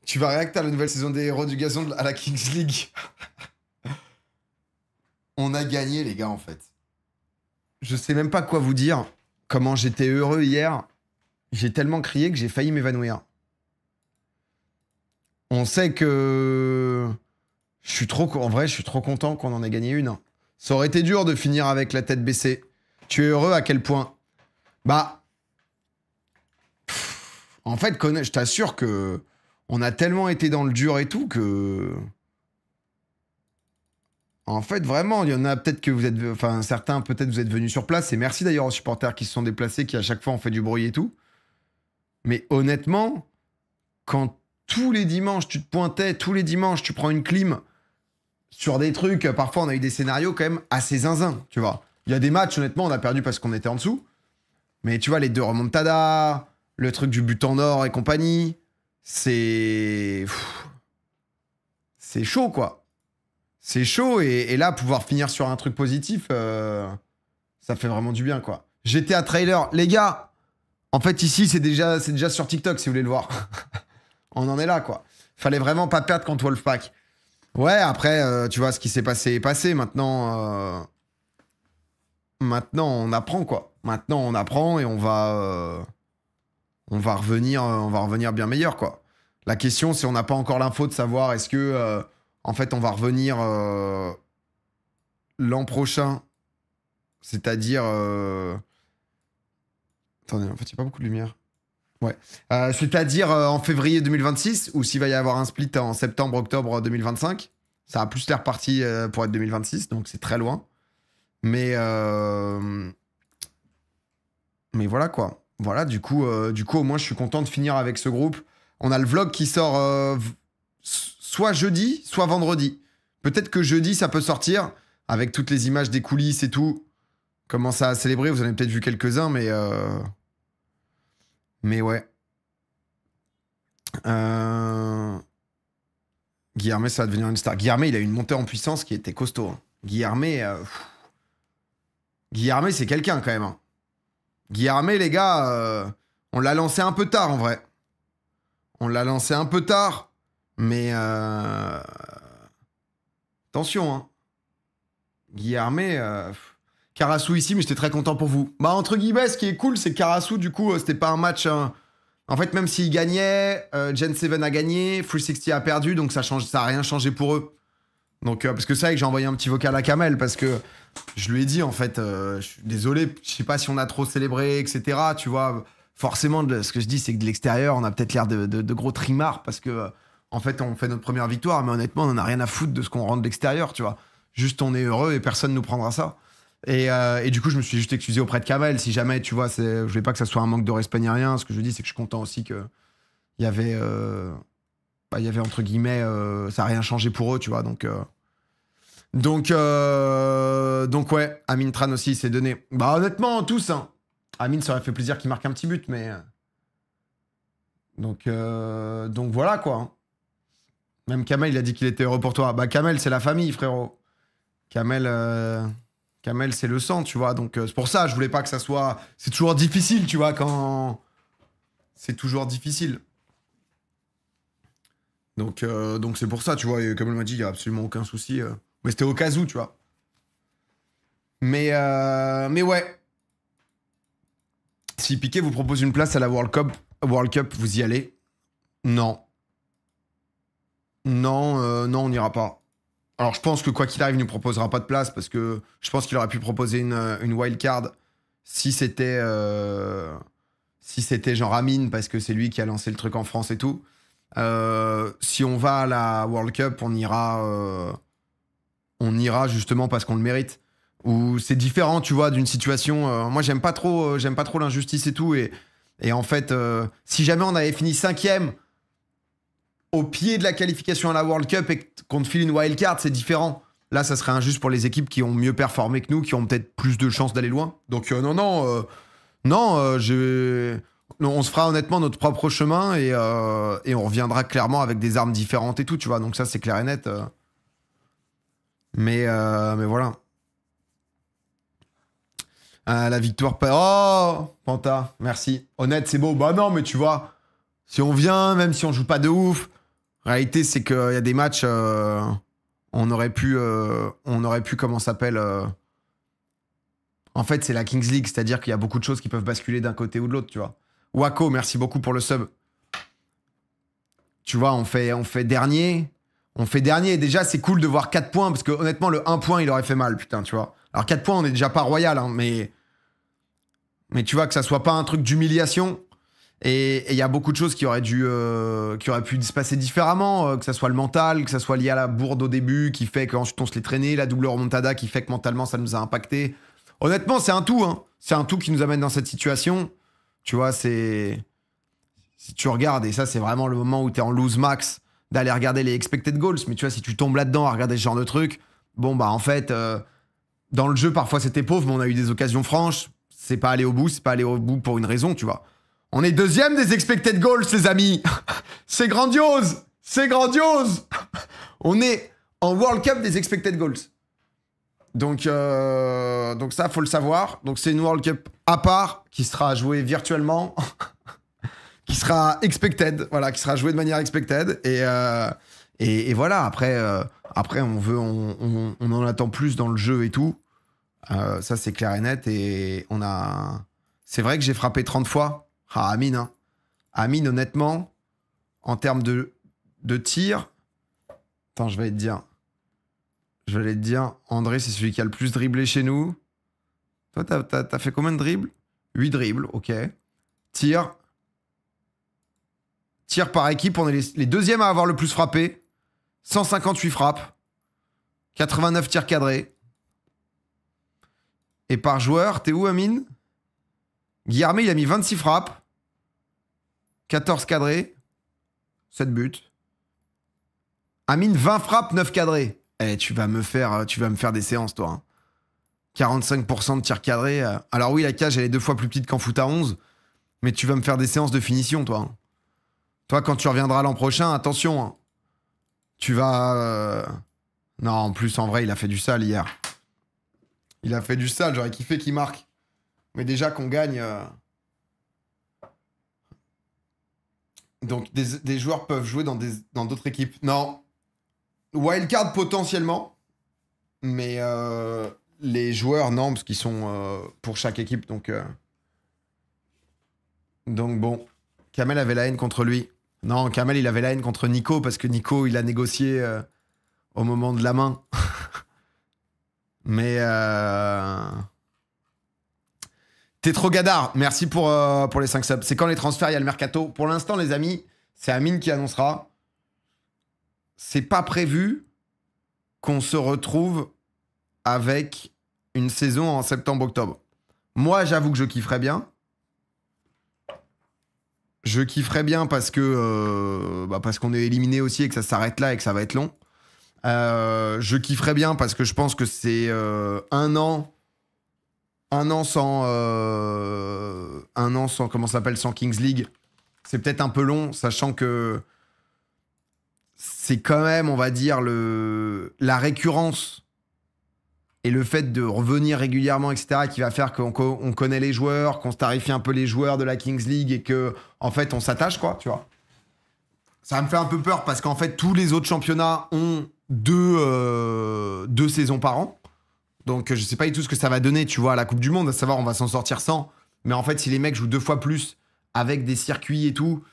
Tu vas réacter à la nouvelle saison des héros du gazon à la Kings League. On a gagné, les gars, en fait. Je sais même pas quoi vous dire. Comment j'étais heureux hier. J'ai tellement crié que j'ai failli m'évanouir. On sait que... En vrai, je suis trop content qu'on en ait gagné une. Ça aurait été dur de finir avec la tête baissée. Tu es heureux à quel point? Bah... En fait, je t'assure que... On a tellement été dans le dur et tout que... En fait, vraiment, il y en a peut-être que vous êtes... Enfin, certains, peut-être vous êtes venus sur place. Et merci d'ailleurs aux supporters qui se sont déplacés, qui à chaque fois ont fait du bruit et tout. Mais honnêtement, quand tous les dimanches, tu te pointais, tous les dimanches, tu prends une clim sur des trucs, parfois on a eu des scénarios quand même assez zinzin, tu vois. Il y a des matchs, honnêtement, on a perdu parce qu'on était en dessous. Mais tu vois, les 2 remontadas, le truc du but en or et compagnie, c'est chaud, quoi. C'est chaud, et là, pouvoir finir sur un truc positif, ça fait vraiment du bien, quoi. GTA trailer, les gars, en fait, ici, c'est déjà sur TikTok, si vous voulez le voir. On en est là, quoi. Fallait vraiment pas perdre contre Wolfpack. Ouais, après, tu vois, ce qui s'est passé est passé. Maintenant, on apprend, quoi. Maintenant, on apprend et on va revenir bien meilleur, quoi. La question, c'est on n'a pas encore l'info de savoir est-ce que, en fait, on va revenir l'an prochain. C'est-à-dire... Attendez, en fait, il n'y a pas beaucoup de lumière. Ouais. C'est-à-dire en février 2026, ou s'il va y avoir un split en septembre-octobre 2025. Ça a plus l'air parti pour être 2026, donc c'est très loin. Mais voilà, quoi. Voilà, du coup, au moins, je suis content de finir avec ce groupe. On a le vlog qui sort soit jeudi, soit vendredi. Peut-être que jeudi, ça peut sortir, avec toutes les images des coulisses et tout. Comment ça a célébré, vous en avez peut-être vu quelques-uns, mais ouais. Guilherme, ça va devenir une star. Guilherme, il a eu une montée en puissance qui était costaud. Hein. Guilherme, c'est quelqu'un quand même. Hein. Guilherme, les gars, on l'a lancé un peu tard en vrai. On l'a lancé un peu tard, mais attention. Hein. Guilherme, Karasu ici, mais j'étais très content pour vous. Bah, entre guillemets, ce qui est cool, c'est que Karasu, du coup, c'était pas un match... En fait, même s'il gagnait, Gen 7 a gagné, 360 a perdu, donc ça a rien changé pour eux. Donc, parce que c'est vrai que j'ai envoyé un petit vocal à Kamel, parce que je lui ai dit, en fait, je suis désolé, je sais pas si on a trop célébré, etc. Tu vois, forcément, ce que je dis, c'est que de l'extérieur, on a peut-être l'air de gros trimards, parce que, en fait, on fait notre première victoire, mais honnêtement, on en a rien à foutre de ce qu'on rentre de l'extérieur, tu vois. Juste, on est heureux et personne nous prendra ça. Et du coup, je me suis juste excusé auprès de Kamel. Si jamais, tu vois, je voulais pas que ça soit un manque de respect ni rien. Ce que je dis, c'est que je suis content aussi qu'il y avait, entre guillemets, ça n'a rien changé pour eux, tu vois. Donc ouais, Amine Tran aussi s'est donné. Bah, honnêtement, tous, hein. Amine, ça aurait fait plaisir qu'il marque un petit but, mais. Donc voilà, quoi. Hein. Même Kamel, il a dit qu'il était heureux pour toi. Bah, Kamel, c'est la famille, frérot. Kamel, c'est le sang, tu vois. Donc, c'est pour ça, je voulais pas que ça soit... C'est toujours difficile, tu vois, quand... C'est toujours difficile. Donc c'est pour ça, tu vois. Et comme elle m'a dit, il n'y a absolument aucun souci. Mais c'était au cas où, tu vois. Mais ouais. Si Piqué vous propose une place à la World Cup, vous y allez? Non. Non, on n'ira pas. Alors, je pense que quoi qu'il arrive, il ne nous proposera pas de place parce que je pense qu'il aurait pu proposer une wildcard si c'était genre Amine parce que c'est lui qui a lancé le truc en France et tout. Si on va à la World Cup, on ira justement parce qu'on le mérite. Ou c'est différent, tu vois, d'une situation. Moi, j'aime pas trop l'injustice et tout. Et en fait, si jamais on avait fini 5e au pied de la qualification à la World Cup et qu'on te file une wildcard, c'est différent. Là, ça serait injuste pour les équipes qui ont mieux performé que nous, qui ont peut-être plus de chances d'aller loin. Donc non, on se fera honnêtement notre propre chemin et on reviendra clairement avec des armes différentes et tout, tu vois. Donc ça, c'est clair et net. Mais voilà. La victoire... Oh, Panta, merci. Honnête, c'est beau. Bah non, mais tu vois, si on vient, même si on joue pas de ouf... Réalité, c'est qu'il y a des matchs, on aurait pu, comment ça s'appelle En fait, c'est la Kings League, c'est-à-dire qu'il y a beaucoup de choses qui peuvent basculer d'un côté ou de l'autre, tu vois. Wako, merci beaucoup pour le sub. Tu vois, on fait dernier. On fait dernier. Déjà, c'est cool de voir 4 points, parce que honnêtement, le 1 point, il aurait fait mal, putain, tu vois. Alors, 4 points, on est déjà pas royal, hein, mais tu vois, que ça soit pas un truc d'humiliation. Et il y a beaucoup de choses qui auraient pu se passer différemment, que ça soit le mental, que ça soit lié à la bourde au début, qui fait qu'ensuite on se l'est traîné, la double remontada qui fait que mentalement ça nous a impacté. Honnêtement, c'est un tout, hein. C'est un tout qui nous amène dans cette situation. Tu vois, c'est... Si tu regardes, et ça c'est vraiment le moment où t'es en lose max, d'aller regarder les expected goals, mais tu vois, si tu tombes là-dedans à regarder ce genre de truc, bon bah en fait, dans le jeu parfois c'était pauvre, mais on a eu des occasions franches, c'est pas allé au bout pour une raison, tu vois. On est deuxième des expected goals, les amis. C'est grandiose. C'est grandiose. On est en World Cup des expected goals. Donc ça, faut le savoir. Donc c'est une World Cup à part qui sera jouée virtuellement, qui sera expected, voilà, qui sera jouée de manière expected. Et voilà. Après, on en attend plus dans le jeu et tout. Ça, c'est clair et net. Et on a. C'est vrai que j'ai frappé 30 fois. Ah, Amine, hein. Amine, honnêtement, en termes de tir... Attends, je vais te dire. André, c'est celui qui a le plus dribblé chez nous. Toi, t'as fait combien de dribbles? 8 dribbles, ok. Tir. Tir par équipe, on est les deuxièmes à avoir le plus frappé. 158 frappes. 89 tirs cadrés. Et par joueur, t'es où, Amine? Guillermé, il a mis 26 frappes. 14 cadrés. 7 buts. Amine, 20 frappes, 9 cadrés. Eh, tu vas me faire des séances, toi. Hein. 45% de tirs cadrés. Alors oui, la cage, elle est 2 fois plus petite qu'en foot à 11. Mais tu vas me faire des séances de finition, toi. Hein. Toi, quand tu reviendras l'an prochain, attention. Hein. Tu vas... Non, en plus, en vrai, il a fait du sale hier. Il a fait du sale. J'aurais kiffé qu'il marque. Mais déjà qu'on gagne... Donc, des joueurs peuvent jouer dans d'autres équipes. Non. Wildcard potentiellement. Mais les joueurs, non, parce qu'ils sont pour chaque équipe. Donc bon. Kamel avait la haine contre lui. Non, Kamel, il avait la haine contre Nico, parce que Nico, il a négocié au moment de la main. Mais... T'es trop gadard. Merci pour les 5 subs. C'est quand les transferts, il y a le mercato. Pour l'instant, les amis, c'est Amine qui annoncera. C'est pas prévu qu'on se retrouve avec une saison en septembre-octobre. Moi, j'avoue que je kifferais bien. Je kifferais bien parce que parce qu'on est éliminé aussi et que ça s'arrête là et que ça va être long. Je kifferais bien parce que je pense que c'est un an sans comment ça s'appelle, sans Kings League. C'est peut-être un peu long, sachant que c'est quand même, on va dire, la récurrence et le fait de revenir régulièrement, etc., qui va faire qu'on connaît les joueurs, qu'on starifie un peu les joueurs de la Kings League et que, en fait, on s'attache, quoi, tu vois. Ça me fait un peu peur parce qu'en fait, tous les autres championnats ont deux saisons par an. Donc, je sais pas du tout ce que ça va donner, tu vois, à la Coupe du Monde. À savoir, on va s'en sortir sans. Mais en fait, si les mecs jouent 2 fois plus avec des circuits et tout,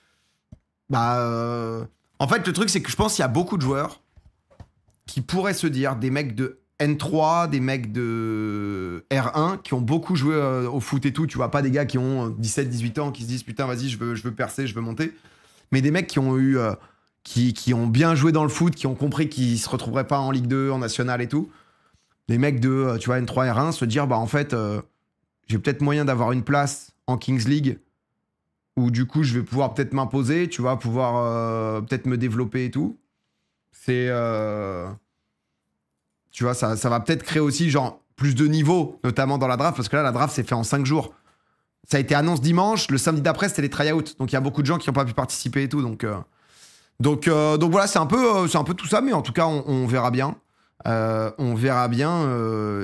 en fait, le truc, c'est que je pense qu'il y a beaucoup de joueurs qui pourraient se dire, des mecs de N3, des mecs de R1, qui ont beaucoup joué au foot et tout. Tu vois, pas des gars qui ont 17, 18 ans, qui se disent, putain, vas-y, je veux percer, je veux monter. Mais des mecs qui ont eu... qui ont bien joué dans le foot, qui ont compris qu'ils se retrouveraient pas en Ligue 2, en National et tout. Les mecs de, tu vois, N3, R1, se dire, en fait, j'ai peut-être moyen d'avoir une place en Kings League où, du coup, je vais pouvoir peut-être m'imposer, tu vois, pouvoir peut-être me développer et tout. C'est... tu vois, ça va peut-être créer aussi, genre, plus de niveau, notamment dans la draft, parce que là, la draft, c'est fait en 5 jours. Ça a été annoncé dimanche, le samedi d'après, c'était les try-outs. Donc, il y a beaucoup de gens qui n'ont pas pu participer et tout. Donc voilà, c'est un peu tout ça, mais en tout cas, on verra bien. On verra bien.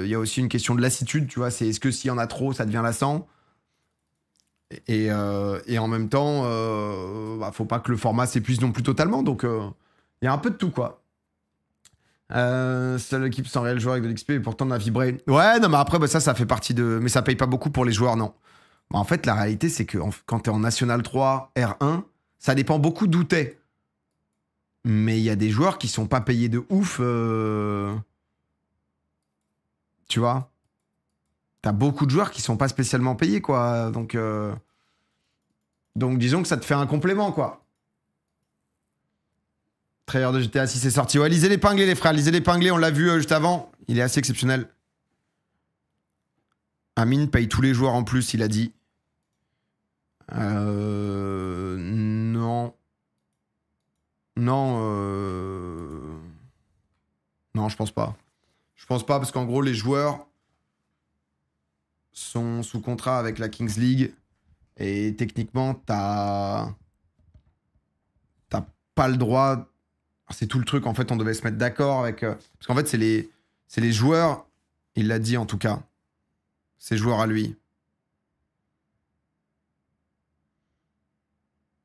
Il y a aussi une question de lassitude, tu vois. C'est est-ce que s'il y en a trop, ça devient lassant? Et en même temps, faut pas que le format s'épuise non plus totalement. Donc Il y a un peu de tout, quoi. Seule équipe sans réel joueur avec de l'XP et pourtant on a vibré. Ouais, non, mais après, bah, ça fait partie de... Mais ça paye pas beaucoup pour les joueurs, non. Bah, en fait, la réalité, c'est que quand t'es en National 3, R1, ça dépend beaucoup d'où t'es. Mais il y a des joueurs qui sont pas payés de ouf. Tu vois? T'as beaucoup de joueurs qui sont pas spécialement payés, quoi. Donc disons que ça te fait un complément, quoi. Trailer de GTA 6 est sorti. Ouais, lisez l'épinglé, les frères. Lisez l'épinglé, on l'a vu juste avant. Il est assez exceptionnel. Amine paye tous les joueurs en plus, il a dit. Non. Non, non, je pense pas. Je pense pas parce qu'en gros, les joueurs sont sous contrat avec la Kings League et techniquement, t'as pas le droit. C'est tout le truc, en fait, on devait se mettre d'accord avec... Parce qu'en fait, c'est les joueurs, il l'a dit en tout cas. Ces joueurs à lui.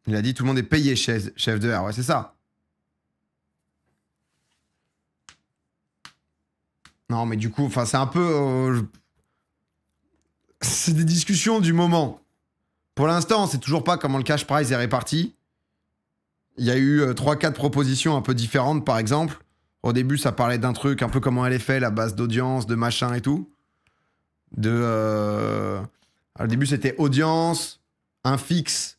Il a dit tout le monde est payé chez F2R, ouais, c'est ça. Non, mais du coup, enfin, c'est un peu... C'est des discussions du moment. Pour l'instant, on sait toujours pas comment le cash prize est réparti. Il y a eu 3-4 propositions un peu différentes, par exemple. Au début, ça parlait d'un truc un peu comme en LFL, à base d'audience, de machin et tout. Au début, c'était audience, un fixe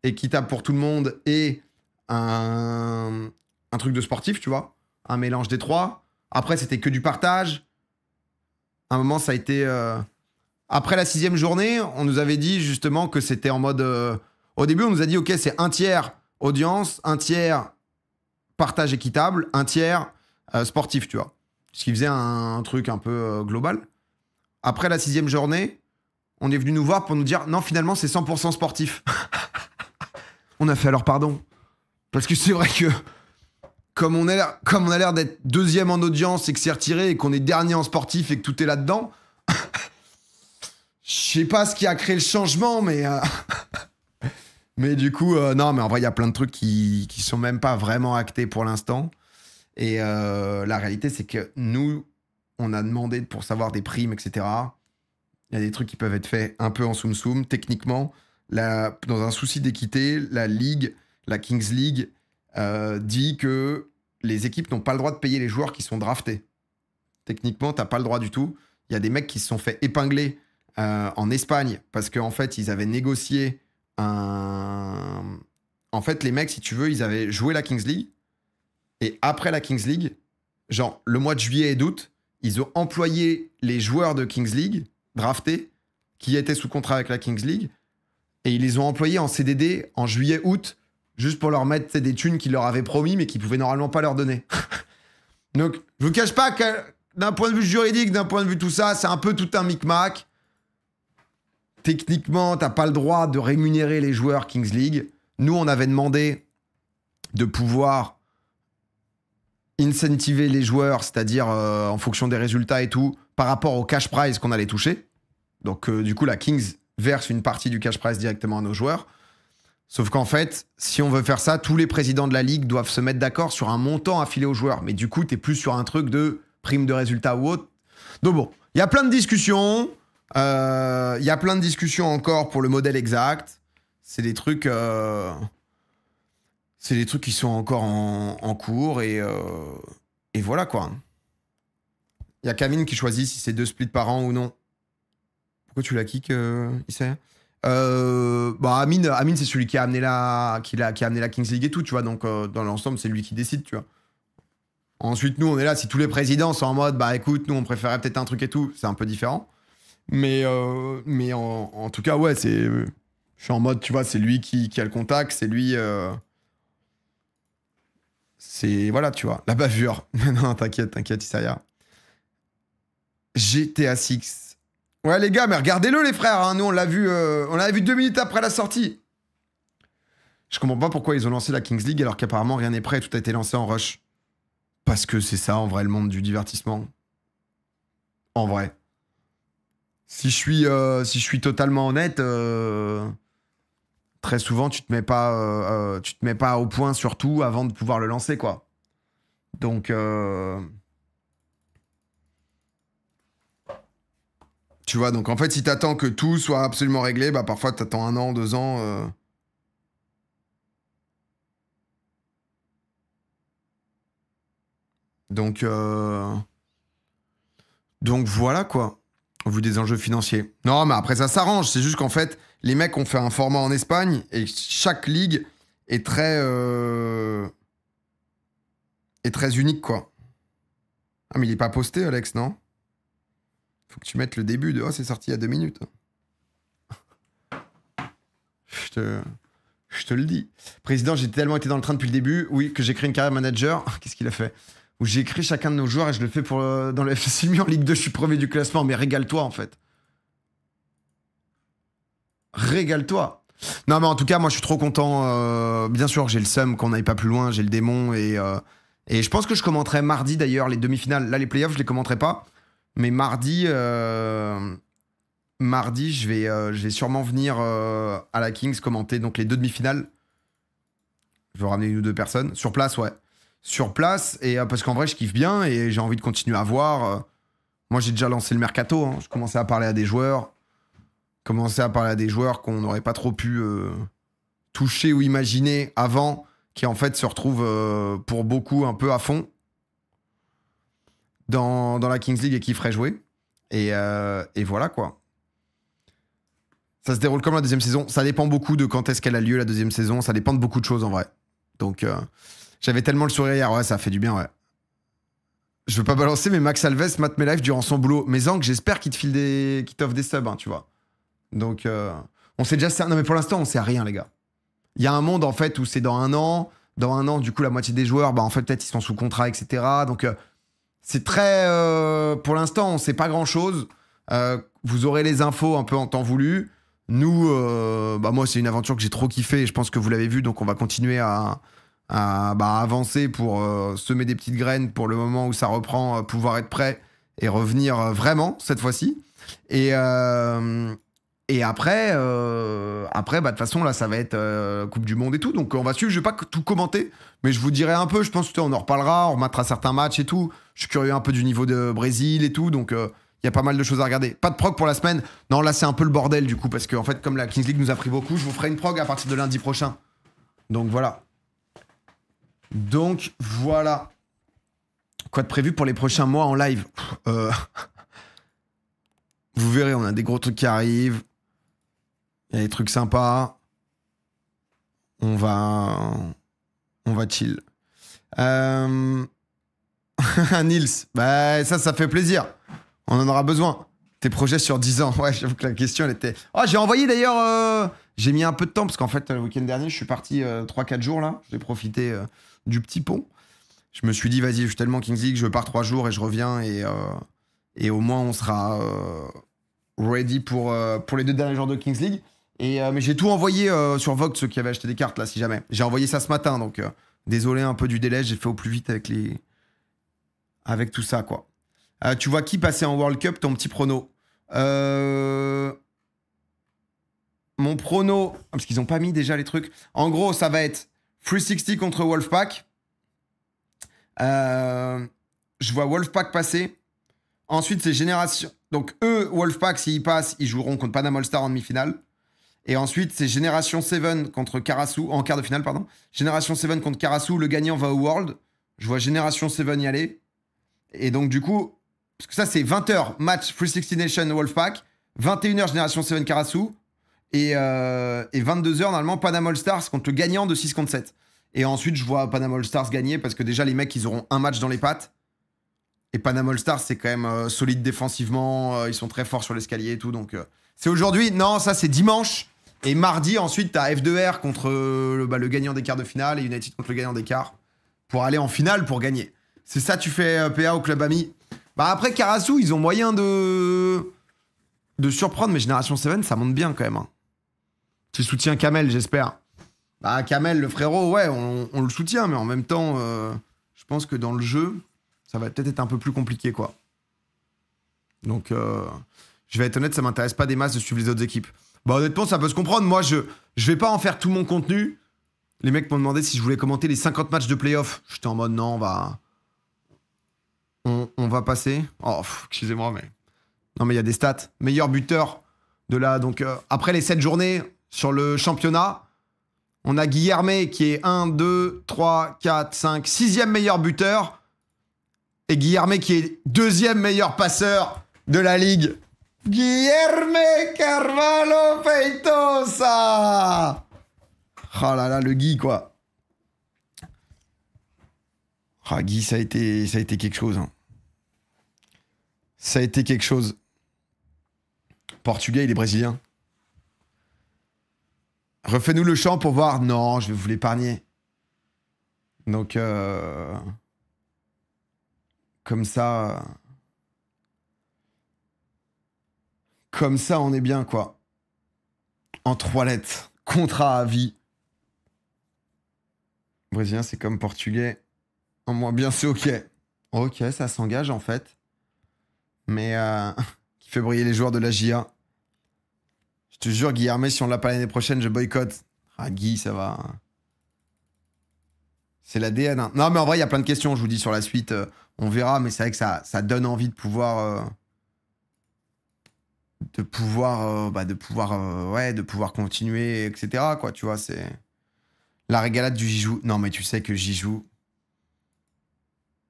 équitable pour tout le monde et un truc de sportif, tu vois. Un mélange des trois. Après, c'était que du partage. À un moment, ça a été... Après la 6e journée, on nous avait dit justement que c'était en mode... Au début, on nous a dit, OK, c'est un tiers audience, un tiers partage équitable, un tiers sportif, tu vois. Ce qui faisait un truc un peu global. Après la 6e journée, on est venu nous voir pour nous dire, non, finalement, c'est 100% sportif. On a fait alors pardon. Parce que c'est vrai que... Comme on a l'air d'être 2e en audience et que c'est retiré et qu'on est dernier en sportif et que tout est là-dedans, je sais pas ce qui a créé le changement, mais... mais du coup, non, mais en vrai, il y a plein de trucs qui sont même pas vraiment actés pour l'instant. Et la réalité, c'est que nous, on a demandé pour savoir des primes, etc. Il y a des trucs qui peuvent être faits un peu en soum-soum. Techniquement, dans un souci d'équité, la Ligue, la Kings League, dit que les équipes n'ont pas le droit de payer les joueurs qui sont draftés. Techniquement, t'as pas le droit du tout. Il y a des mecs qui se sont fait épingler en Espagne parce qu'en fait, ils avaient négocié un... En fait, les mecs, si tu veux, ils avaient joué la Kings League et après la Kings League, genre le mois de juillet et d'août, ils ont employé les joueurs de Kings League draftés qui étaient sous contrat avec la Kings League et ils les ont employés en CDD en juillet-août juste pour leur mettre des thunes qu'ils leur avaient promis mais qu'ils pouvaient normalement pas leur donner. Donc, je vous cache pas que d'un point de vue juridique, d'un point de vue tout ça, c'est un peu tout un micmac. Techniquement, t'as pas le droit de rémunérer les joueurs Kings League. Nous, on avait demandé de pouvoir incentiver les joueurs, c'est-à-dire en fonction des résultats et tout, par rapport au cash prize qu'on allait toucher. Donc, du coup, la Kings verse une partie du cash prize directement à nos joueurs. Sauf qu'en fait, si on veut faire ça, tous les présidents de la ligue doivent se mettre d'accord sur un montant affilé aux joueurs. Mais du coup, t'es plus sur un truc de prime de résultat ou autre. Donc bon, il y a plein de discussions. Il y a plein de discussions encore pour le modèle exact. C'est des trucs... c'est des trucs qui sont encore en cours. Et voilà, quoi. Il y a Camille qui choisit si c'est 2 splits par an ou non. Pourquoi tu la kick, Issa ? Bah Amine c'est celui qui a amené la Kings League et tout, tu vois, donc dans l'ensemble c'est lui qui décide, tu vois. Ensuite nous on est là, si tous les présidents sont en mode bah écoute nous on préférait peut-être un truc et tout, c'est un peu différent, mais en tout cas ouais c'est, je suis en mode tu vois c'est lui qui a le contact, c'est lui c'est voilà tu vois la bavure. Non t'inquiète Isaya. GTA 6. Ouais les gars, mais regardez-le les frères, hein. Nous on l'avait vu 2 minutes après la sortie. Je comprends pas pourquoi ils ont lancé la Kings League alors qu'apparemment rien n'est prêt, tout a été lancé en rush. Parce que c'est ça en vrai le monde du divertissement. En vrai. Si je suis totalement honnête, très souvent, tu te mets pas au point surtout avant de pouvoir le lancer, quoi. Donc, tu vois, donc en fait, si t'attends que tout soit absolument réglé, bah parfois t'attends 1 an, 2 ans. Donc voilà, quoi. Au vu des enjeux financiers. Non, mais après, ça s'arrange. C'est juste qu'en fait, les mecs ont fait un format en Espagne et chaque ligue est très unique, quoi. Ah, mais il est pas posté, Alex, non? Faut que tu mettes le début de... Oh, c'est sorti il y a 2 minutes. Je te le dis. Président, j'ai tellement été dans le train depuis le début, oui, que j'ai créé une carrière manager. Qu'est-ce qu'il a fait? Où j'ai écrit chacun de nos joueurs et je le fais pour dans le FC en Ligue 2, je suis premier du classement, mais régale-toi, en fait. Régale-toi. Non, mais en tout cas, moi, je suis trop content. Bien sûr, j'ai le seum qu'on n'aille pas plus loin, j'ai le démon et je pense que je commenterai mardi, d'ailleurs, les demi-finales. Là, les playoffs, je les commenterai pas. Mais mardi, je vais sûrement venir à la Kings commenter donc les 2 demi-finales. Je vais ramener 1 ou 2 personnes. Sur place, ouais. Sur place, et parce qu'en vrai, je kiffe bien et j'ai envie de continuer à voir. Moi, j'ai déjà lancé le mercato. Hein. Je commençais à parler à des joueurs. Qu'on n'aurait pas trop pu toucher ou imaginer avant, qui en fait se retrouvent pour beaucoup un peu à fond dans la Kings League et qui ferait jouer. Et voilà, quoi. Ça se déroule comme la 2e saison. Ça dépend beaucoup de quand est-ce qu'elle a lieu, la 2e saison. Ça dépend de beaucoup de choses, en vrai. Donc, j'avais tellement le sourire hier. Ouais, ça fait du bien, ouais. Je veux pas balancer, mais Max Alves mate mes lives durant son boulot. Mais Zang, j'espère qu'il t'offre des subs, hein, tu vois. Donc, on sait déjà... Non, mais pour l'instant, on sait rien, les gars. Il y a un monde, en fait, où c'est dans 1 an. Dans 1 an, du coup, la moitié des joueurs, bah, en fait, peut-être, ils sont sous contrat, etc. Donc, c'est très... pour l'instant, on sait pas grand-chose. Vous aurez les infos un peu en temps voulu. Nous, bah, moi, c'est une aventure que j'ai trop kiffé. Et je pense que vous l'avez vu. Donc, on va continuer à avancer pour semer des petites graines pour le moment où ça reprend, pouvoir être prêt et revenir vraiment, cette fois-ci. Et après, bah, de toute façon, là, ça va être Coupe du Monde et tout. Donc, on va suivre. Je vais pas tout commenter, mais je vous dirai un peu. Je pense qu'on en reparlera. On remettra certains matchs et tout. Je suis curieux un peu du niveau de Brésil et tout. Donc, il y a pas mal de choses à regarder. Pas de prog pour la semaine. Non, là, c'est un peu le bordel, du coup. Parce qu'en fait, comme la Kings League nous a pris beaucoup, je vous ferai une prog à partir de lundi prochain. Donc, voilà. Quoi de prévu pour les prochains mois en live? Vous verrez, on a des gros trucs qui arrivent. Il y a des trucs sympas. On va chill. Nils, bah ça fait plaisir. On en aura besoin. Tes projets sur 10 ans. Ouais, j'avoue que la question, elle était... Oh, j'ai envoyé d'ailleurs... J'ai mis un peu de temps, parce qu'en fait, le week-end dernier, je suis parti 3-4 jours, là. J'ai profité du petit pont. Je me suis dit, vas-y, je suis tellement Kings League, je pars 3 jours et je reviens. Et au moins, on sera ready pour les 2 derniers jours de Kings League. Mais j'ai tout envoyé sur Vogue, ceux qui avaient acheté des cartes, là, si jamais. J'ai envoyé ça ce matin, donc désolé un peu du délai. J'ai fait au plus vite avec tout ça, quoi. Tu vois qui passer en World Cup, ton petit prono? Mon prono, parce qu'ils n'ont pas mis déjà les trucs. En gros, ça va être 360 contre Wolfpack. Je vois Wolfpack passer. Ensuite, c'est Génération... Donc, eux, Wolfpack, s'ils passent, ils joueront contre Panama All-Star en demi-finale. Et ensuite, c'est Génération 7 contre Karasu, en quart de finale, pardon. Génération 7 contre Karasu, le gagnant va au World. Je vois Génération 7 y aller. Et donc, du coup, parce que ça, c'est 20h, match 360 Nation Wolfpack. 21h, Génération 7 Karasu. Et 22h, normalement, Panama All-Stars contre le gagnant de 6 contre 7. Et ensuite, je vois Panama All-Stars gagner parce que déjà, les mecs, ils auront un match dans les pattes. Et Panama All-Stars, c'est quand même solide défensivement. Ils sont très forts sur l'escalier et tout. Donc, c'est aujourd'hui. Non, ça, c'est dimanche. Et mardi, ensuite, t'as F2R contre le gagnant des quarts de finale et United contre le gagnant des quarts pour aller en finale pour gagner. C'est ça, tu fais PA au club ami. Bah, après, Karasu, ils ont moyen de surprendre. Mais Génération 7, ça monte bien quand même. Hein. Tu soutiens Kamel, j'espère. Bah, Kamel, le frérot, ouais, on le soutient, mais en même temps, je pense que dans le jeu, ça va peut-être être un peu plus compliqué, quoi. Donc, je vais être honnête, ça m'intéresse pas des masses de suivre les autres équipes. Bah honnêtement, ça peut se comprendre. Moi, je vais pas en faire tout mon contenu. Les mecs m'ont demandé si je voulais commenter les 50 matchs de playoff. J'étais en mode non, on va passer. Oh, excusez-moi, mais... Non, mais il y a des stats. Meilleur buteur de là. Donc, après les 7 journées sur le championnat, on a Guilherme qui est 1, 2, 3, 4, 5, 6e meilleur buteur. Et Guilherme qui est 2e meilleur passeur de la ligue. Guilherme Carvalho Feitosa. Oh là là, le Guy, quoi. Ah, Guy, ça a été quelque chose. Hein. Ça a été quelque chose. Portugais, il est brésilien. Refais-nous le chant pour voir. Non, je vais vous l'épargner. Donc, comme ça... Comme ça, on est bien, quoi. En 3 lettres. Contrat à vie. Brésilien, c'est comme portugais. En moins bien, c'est ok. Ok, ça s'engage, en fait. Mais qui fait briller les joueurs de la JA. Je te jure, Guilherme, si on l'a pas l'année prochaine, je boycotte. Ah, Guy, ça va. C'est l'ADN. Hein. Non, mais en vrai, il y a plein de questions, je vous dis, sur la suite. On verra, mais c'est vrai que ça donne envie de pouvoir... de pouvoir continuer, etc. Quoi, tu vois, c'est... La régalade du Jijou. Non, mais tu sais que Jijou...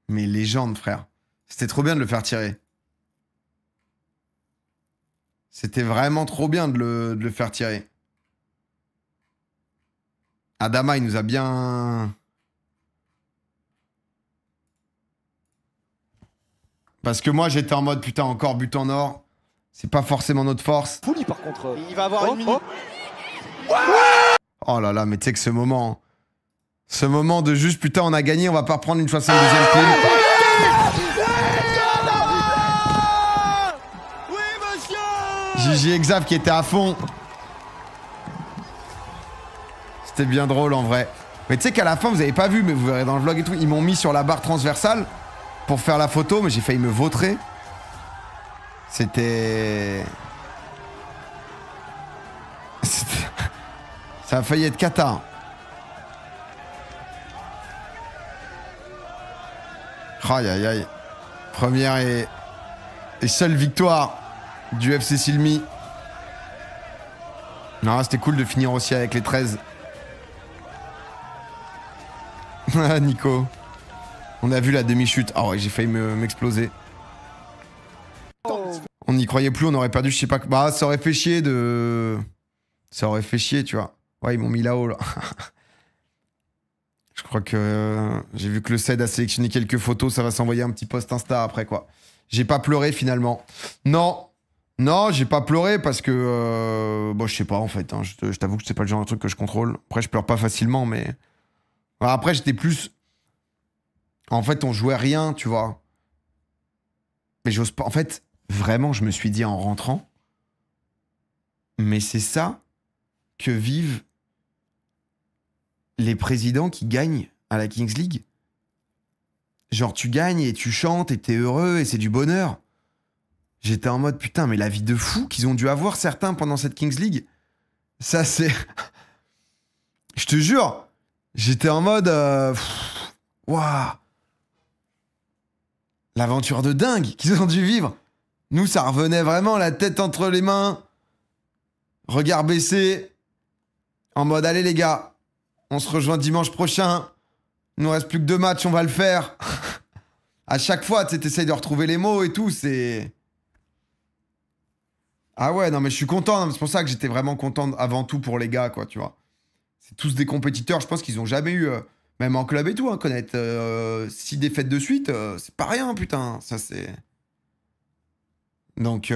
Mais légende, frère. C'était trop bien de le faire tirer. C'était vraiment trop bien de le faire tirer. Adama, il nous a bien... Parce que moi, j'étais en mode, putain, encore but en or. C'est pas forcément notre force. Fouli, par contre. Il va avoir une minute. Oh là là, mais tu sais que ce moment... Ce moment de juste, putain, on a gagné, on va pas reprendre une 62e clé. Gigi Exav qui était à fond. C'était bien drôle en vrai. Mais tu sais qu'à la fin, vous avez pas vu, mais vous verrez dans le vlog et tout, ils m'ont mis sur la barre transversale pour faire la photo, mais j'ai failli me vautrer. C'était... Ça a failli être cata. Aïe aïe aïe. Première et seule victoire du FC Silmi. Non, c'était cool de finir aussi avec les 13. Ah, Nico. On a vu la demi-chute. Ah ouais, j'ai failli m'exploser. On n'y croyait plus, on aurait perdu, je sais pas... Bah, ça aurait fait chier de... Ça aurait fait chier, tu vois. Ouais, ils m'ont mis là-haut, là. Je crois que... j'ai vu que le CED a sélectionné quelques photos, ça va s'envoyer un petit post Insta après, quoi. J'ai pas pleuré, finalement. Non. Non, j'ai pas pleuré parce que... Bon, je sais pas, en fait. Hein. Je t'avoue que c'est pas le genre de truc que je contrôle. Après, je pleure pas facilement, mais... Alors, après, j'étais plus... En fait, on jouait rien, tu vois. Mais j'ose pas... En fait, vraiment, je me suis dit en rentrant... Mais c'est ça que vivent les présidents qui gagnent à la Kings League. Genre, tu gagnes et tu chantes et t'es heureux et c'est du bonheur. J'étais en mode, putain, mais la vie de fou qu'ils ont dû avoir certains pendant cette Kings League. Ça, c'est... Je te jure, j'étais en mode... Waouh. L'aventure de dingue qu'ils ont dû vivre. Nous, ça revenait vraiment la tête entre les mains. Regard baissé. En mode, allez les gars, on se rejoint dimanche prochain. Il nous reste plus que 2 matchs, on va le faire. À chaque fois, tu essayes de retrouver les mots et tout, c'est... Ah ouais, non mais je suis content, c'est pour ça que j'étais vraiment content avant tout pour les gars, quoi, tu vois. C'est tous des compétiteurs, je pense qu'ils ont jamais eu, même en club et tout, hein, connaître 6 défaites de suite, c'est pas rien, putain, ça c'est... Donc,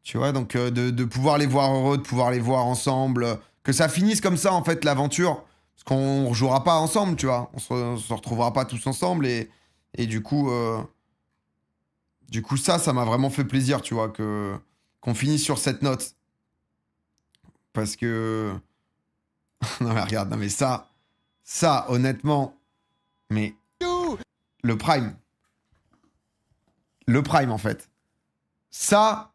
tu vois, donc de pouvoir les voir heureux, de pouvoir les voir ensemble, que ça finisse comme ça, en fait, l'aventure, parce qu'on ne rejouera pas ensemble, tu vois, on se retrouvera pas tous ensemble, et du coup... Du coup, ça m'a vraiment fait plaisir, tu vois, qu'on finisse sur cette note. Parce que... non mais regarde, non mais ça, honnêtement, mais... Le prime. Le prime, en fait. Ça,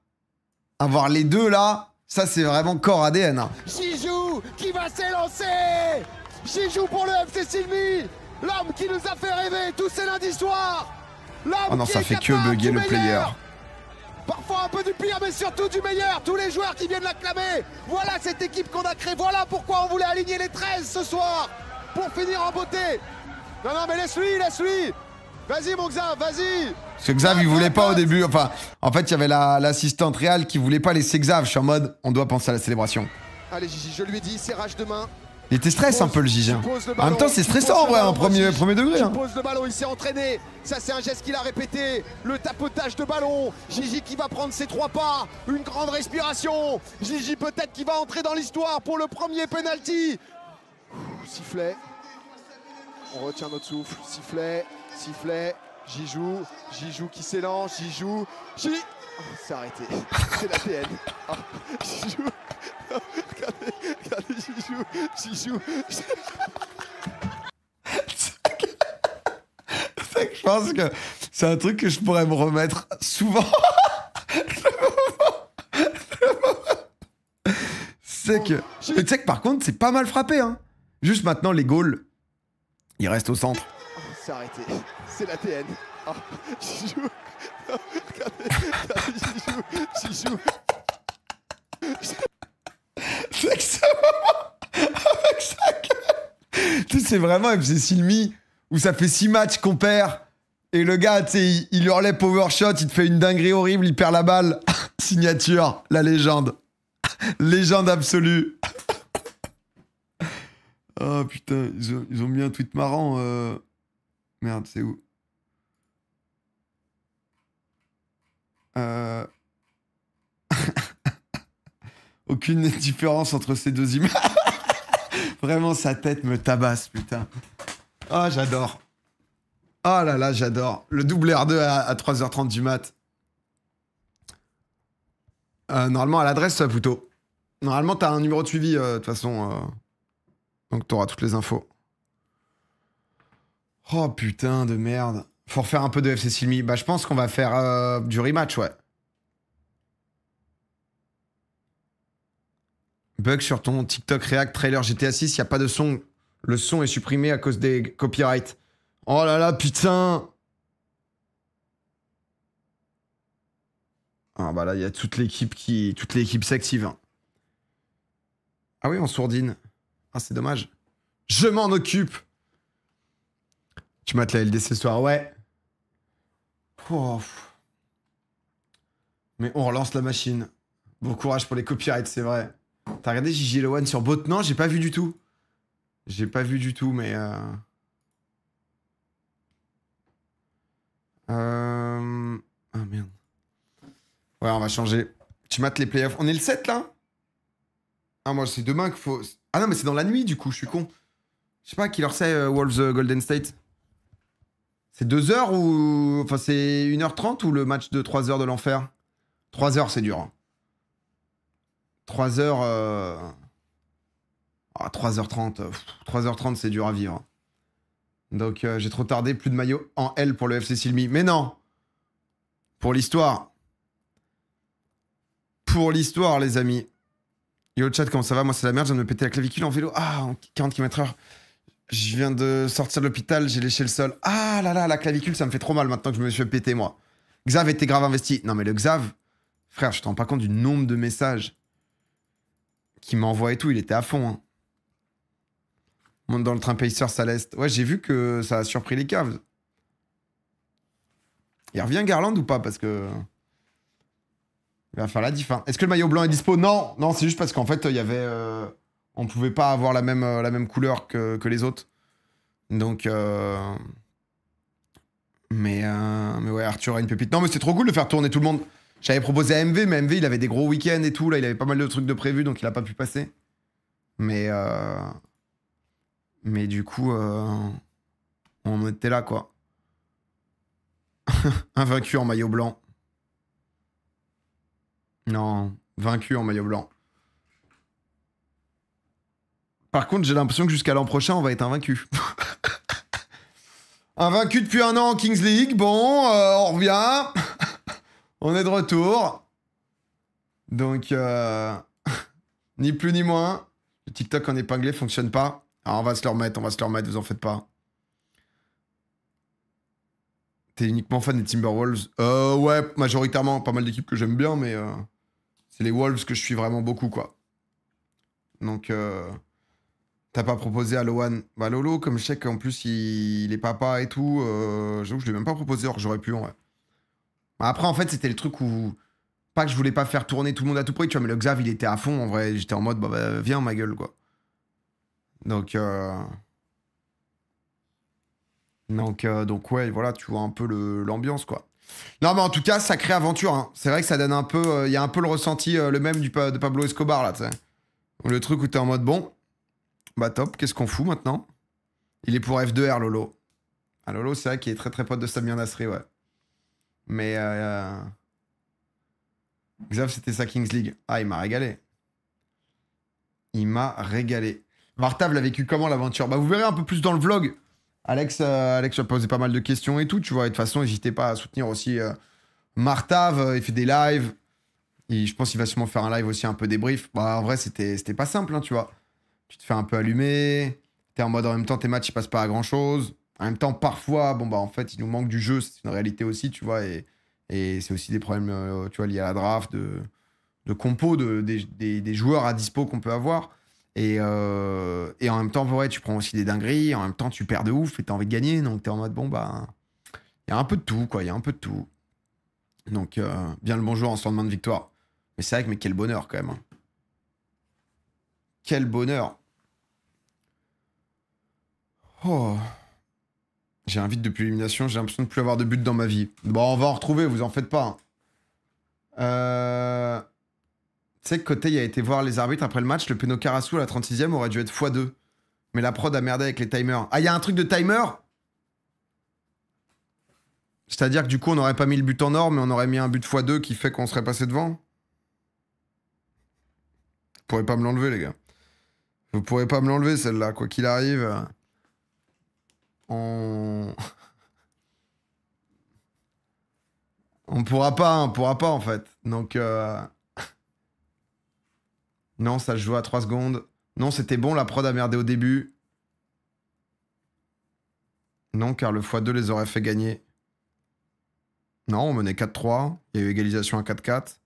Avoir les deux là, ça c'est vraiment corps ADN. Hein. Jijou qui va s'élancer. Jijou pour le FC Silmi. L'homme qui nous a fait rêver tous ces lundis soirs. Oh non, ça fait que bugger le player. Parfois un peu du pire, mais surtout du meilleur. Tous les joueurs qui viennent l'acclamer. Voilà cette équipe qu'on a créée. Voilà pourquoi on voulait aligner les 13 ce soir. Pour finir en beauté. Non, non, mais laisse-lui, laisse-lui. Vas-y, mon Xav, vas-y. Parce que Xav, il voulait pas au début. Enfin, en fait, il y avait l'assistante réelle qui voulait pas laisser Xav. Je suis en mode, on doit penser à la célébration. Allez, Gigi, je lui ai dit, serrage de main. Il était stress un peu le Gigi. En même temps, c'est stressant en vrai, en premier degré. Il pose le ballon, il s'est entraîné. Ça, c'est un geste qu'il a répété. Le tapotage de ballon. Gigi qui va prendre ses 3 pas. Une grande respiration. Gigi peut-être qui va entrer dans l'histoire pour le premier penalty. Sifflet. On retient notre souffle. Sifflet, sifflet. Jijou qui s'élance. Jijou. Oh, c'est arrêté. C'est la TN. Oh, Jijou. Regardez Jijou. C'est que je pense que c'est un truc que je pourrais me remettre souvent. C'est que... Mais tu sais que par contre, c'est pas mal frappé. Hein. Juste maintenant, les goals, ils restent au centre. Oh, c'est arrêté. C'est la TN. Oh, Jijou. Regardez Jijou. C'est que ça avec sa gueule. Tu sais, c'est vraiment FC Silmi où ça fait 6 matchs qu'on perd et le gars, tu sais, il hurlait power shot, il te fait une dinguerie horrible, il perd la balle. Signature, la légende. Légende absolue. Oh putain, ils ont mis un tweet marrant. Merde, c'est où? Aucune différence entre ces deux images. Vraiment, sa tête me tabasse, putain. Ah, oh, j'adore. Oh là là, j'adore. Le double R2 à 3h30 du mat. Normalement, à l'adresse, plutôt. Normalement, t'as un numéro de suivi, de toute façon. Donc, t'auras toutes les infos. Oh, putain de merde. Faut refaire un peu de FC Silmi. Bah, je pense qu'on va faire du rematch, ouais. Bug sur ton TikTok React trailer GTA 6, il n'y a pas de son. Le son est supprimé à cause des copyrights. Oh là là, putain. Ah bah là, il y a toute l'équipe s'active. Hein. Ah oui, en sourdine. Ah, c'est dommage. Je m'en occupe. Tu mates la LDC ce soir, ouais. Oh. Mais on relance la machine. Bon courage pour les copyrights, c'est vrai. T'as regardé Gigi Lowan sur Bot? Non, j'ai pas vu du tout. J'ai pas vu du tout, mais... Ah merde. Ouais, on va changer. Tu mates les playoffs. On est le 7 là? Ah, moi, c'est demain qu'il faut... Ah non, mais c'est dans la nuit, du coup, je suis con. Je sais pas à qui leur c'est Wolves Golden State. C'est 2h ou... Enfin, c'est 1h30 ou le match de 3h de l'enfer? 3h, c'est dur. Hein. 3h... Ah, 3h30. 3h30, c'est dur à vivre. Donc, j'ai trop tardé. Plus de maillot en L pour le FC Silmi. Mais non! Pour l'histoire. Pour l'histoire, les amis. Yo, chat, comment ça va? Moi, c'est la merde. Je viens de me péter la clavicule en vélo. Ah, en 40 km/h. Je viens de sortir de l'hôpital. J'ai léché le sol. Ah là là, la clavicule, ça me fait trop mal maintenant que je me suis pété, moi. Xav était grave investi. Non, mais le Xav... Frère, je te rends pas compte du nombre de messages qu'il m'envoie et tout. Il était à fond, hein. Monte dans le train Pacers à l'est. Ouais, j'ai vu que ça a surpris les Cavs. Il revient Garland ou pas? Parce que... Il va faire la diff. Hein. Est-ce que le maillot blanc est dispo? Non, non, c'est juste parce qu'en fait, il y avait... On pouvait pas avoir la même couleur que les autres. Donc... Mais ouais, Arthur a une pépite. Non, mais c'est trop cool de faire tourner tout le monde. J'avais proposé à MV, mais MV, il avait des gros week-ends et tout. Là, il avait pas mal de trucs de prévu, donc il a pas pu passer. Mais du coup, on était là, quoi. Invaincu en maillot blanc. Non, vaincu en maillot blanc. Par contre, j'ai l'impression que jusqu'à l'an prochain, on va être invaincu. Invaincu depuis un an en Kings League. Bon, on revient. On est de retour. Donc, ni plus ni moins. Le TikTok en épinglé fonctionne pas. Alors, on va se le remettre, vous en faites pas. T'es uniquement fan des Timberwolves? Ouais, majoritairement, pas mal d'équipes que j'aime bien, mais c'est les Wolves que je suis vraiment beaucoup, quoi. Donc, t'as pas proposé à Loan? Bah, Lolo, comme je sais qu'en plus, il est papa et tout, j'avoue, je l'ai même pas proposé, alors que j'aurais pu, en vrai. Bah, après, en fait, c'était le truc où... Pas que je voulais pas faire tourner tout le monde à tout prix, tu vois, mais le Xav, il était à fond, en vrai. J'étais en mode, bah viens, ma gueule, quoi. Donc, ouais, voilà, tu vois un peu l'ambiance, quoi. Non, mais en tout cas, sacrée aventure, hein. C'est vrai que ça donne un peu... Il y a un peu le ressenti, le même de Pablo Escobar, là, tu sais. Le truc où t'es en mode, bon, bah top, qu'est-ce qu'on fout, maintenant? Il est pour F2R, Lolo. Ah, Lolo, c'est vrai qu'il est très très pote de Samir Nasri, ouais. Mais... Xav, c'était sa Kings League. Ah, il m'a régalé. Il m'a régalé. Martav l'a vécu comment, l'aventure? Bah, vous verrez un peu plus dans le vlog. Alex a posé pas mal de questions et tout, tu vois. Et de toute façon, n'hésitez pas à soutenir aussi Martav. Il fait des lives. Je pense qu'il va sûrement faire un live aussi un peu débrief. Bah, en vrai, c'était pas simple, hein, tu vois. Tu te fais un peu allumer. T'es en mode, en même temps, tes matchs, ils passent pas à grand-chose. En même temps, parfois, bon, bah, en fait, il nous manque du jeu. C'est une réalité aussi, tu vois. Et c'est aussi des problèmes, tu vois, liés à la draft, de compo, des joueurs à dispo qu'on peut avoir. Et en même temps, ouais, tu prends aussi des dingueries. En même temps, tu perds de ouf et t'as envie de gagner. Donc, t'es en mode, bon, bah, il y a un peu de tout, quoi. Il y a un peu de tout. Donc, bien le bonjour en ce lendemain de victoire. Mais c'est vrai que, mais quel bonheur, quand même. Hein. Quel bonheur. Oh. J'ai un vide depuis l'élimination, j'ai l'impression de plus avoir de but dans ma vie. Bon, on va en retrouver, vous en faites pas. Hein. Tu sais que Kotei a été voir les arbitres après le match, le péno Karasu à la 36e aurait dû être x2. Mais la prod a merdé avec les timers. Ah, il y a un truc de timer? C'est-à-dire que du coup, on n'aurait pas mis le but en or, mais on aurait mis un but x2 qui fait qu'on serait passé devant? Vous pourrez pas me l'enlever, les gars. Vous pourrez pas me l'enlever, celle-là, quoi qu'il arrive. On pourra pas, en fait. Donc, non, ça se joue à 3 secondes. Non, c'était bon, la prod a merdé au début. Non, car le x2 les aurait fait gagner. Non, on menait 4-3. Il y a eu égalisation à 4-4.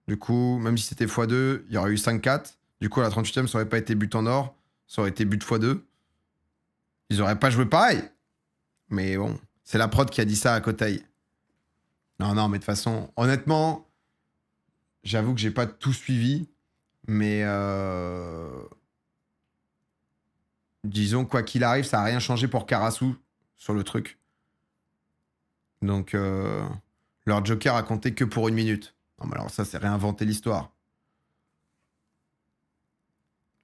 Du coup, même si c'était x2, il y aurait eu 5-4. Du coup, à la 38e, ça aurait pas été but en or. Ça aurait été but x2. Ils auraient pas joué pareil. Mais bon, c'est la prod qui a dit ça à Kotei. Non, mais de toute façon, honnêtement, j'avoue que j'ai pas tout suivi. Mais disons, quoi qu'il arrive, ça a rien changé pour Karasu sur le truc. Donc, leur joker a compté que pour 1 minute. Non, mais alors ça, c'est réinventer l'histoire.